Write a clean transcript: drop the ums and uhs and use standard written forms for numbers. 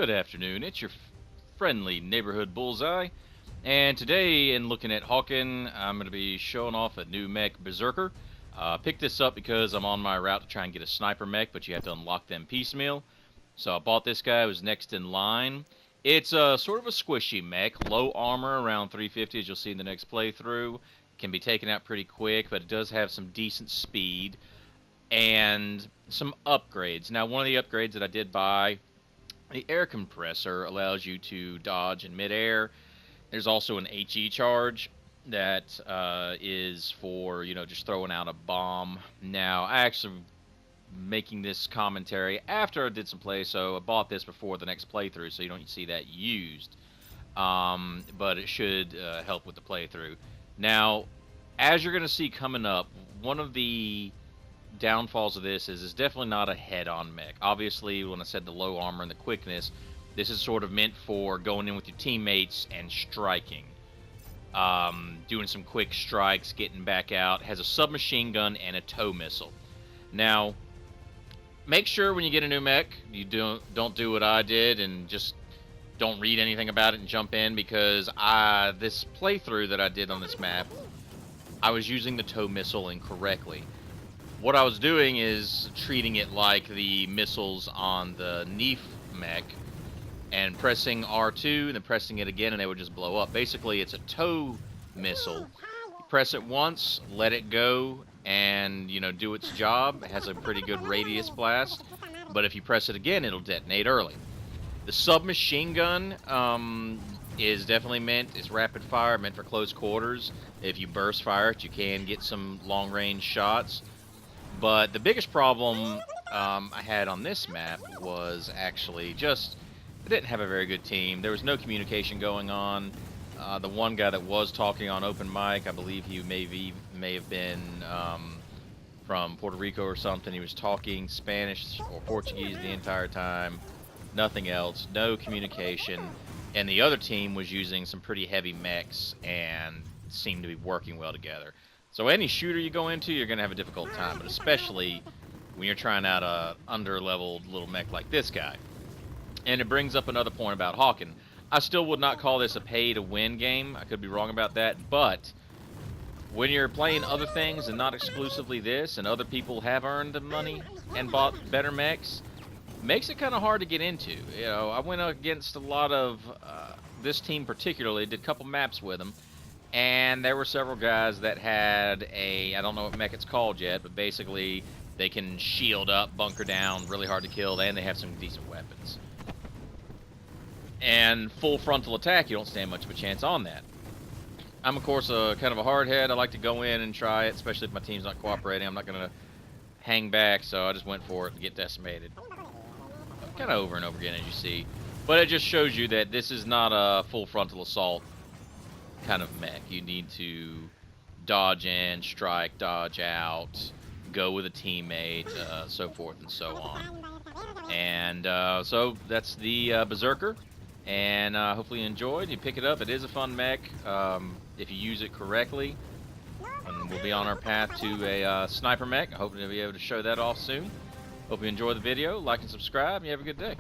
Good afternoon, it's your friendly neighborhood Bullseye, and today in looking at Hawken, I'm going to be showing off a new mech, Berserker. Picked this up because I'm on my route to try and get a sniper mech, but you have to unlock them piecemeal. So I bought this guy, who was next in line. It's sort of a squishy mech, low armor, around 350 as you'll see in the next playthrough. Can be taken out pretty quick, but it does have some decent speed and some upgrades. Now, one of the upgrades that I did buy, the air compressor, allows you to dodge in midair. There's also an HE charge that is for, just throwing out a bomb. Now, I actually making this commentary after I did some play, so I bought this before the next playthrough, so you don't see that used. But it should help with the playthrough. Now, as you're going to see coming up, one of the downfalls of this is it's definitely not a head-on mech. Obviously, when I said the low armor and the quickness, this is sort of meant for going in with your teammates and striking. Doing some quick strikes, getting back out. Has a submachine gun and a tow missile. Now, make sure when you get a new mech, you don't do what I did and just don't read anything about it and jump in, because this playthrough that I did on this map, I was using the tow missile incorrectly. What I was doing is treating it like the missiles on the Nief mech and pressing R2 and then pressing it again and they would just blow up. Basically, it's a tow missile. You press it once, let it go, and do its job. It has a pretty good radius blast, but if you press it again, it'll detonate early. The submachine gun is definitely it's rapid fire, meant for close quarters. If you burst fire it, you can get some long-range shots. But the biggest problem I had on this map was actually just, it didn't have a very good team. There was no communication going on. The one guy that was talking on open mic, I believe he may have been from Puerto Rico or something. He was talking Spanish or Portuguese the entire time. Nothing else. No communication. And the other team was using some pretty heavy mechs and seemed to be working well together. So any shooter you go into, you're going to have a difficult time, but especially when you're trying out a under-leveled little mech like this guy. And it brings up another point about Hawken. I still would not call this a pay-to-win game. I could be wrong about that, but when you're playing other things and not exclusively this, and other people have earned the money and bought better mechs, makes it kind of hard to get into. I went against a lot of this team particularly, did a couple maps with them. And there were several guys that had I don't know what mech it's called yet, but basically they can shield up, bunker down, really hard to kill, and they have some decent weapons. And full frontal attack, you don't stand much of a chance on that. I'm, of course, kind of a hardhead. I like to go in and try it, especially if my team's not cooperating. I'm not going to hang back, so I just went for it and get decimated. Kind of over and over again, as you see. But it just shows you that this is not a full frontal assault kind of mech. You need to dodge in, strike, dodge out, go with a teammate, so forth and so on. And so that's the Berserker, and hopefully you enjoyed. You pick it up. It is a fun mech if you use it correctly. And we'll be on our path to a sniper mech. I hope to be able to show that off soon. Hope you enjoy the video. Like and subscribe, and you have a good day.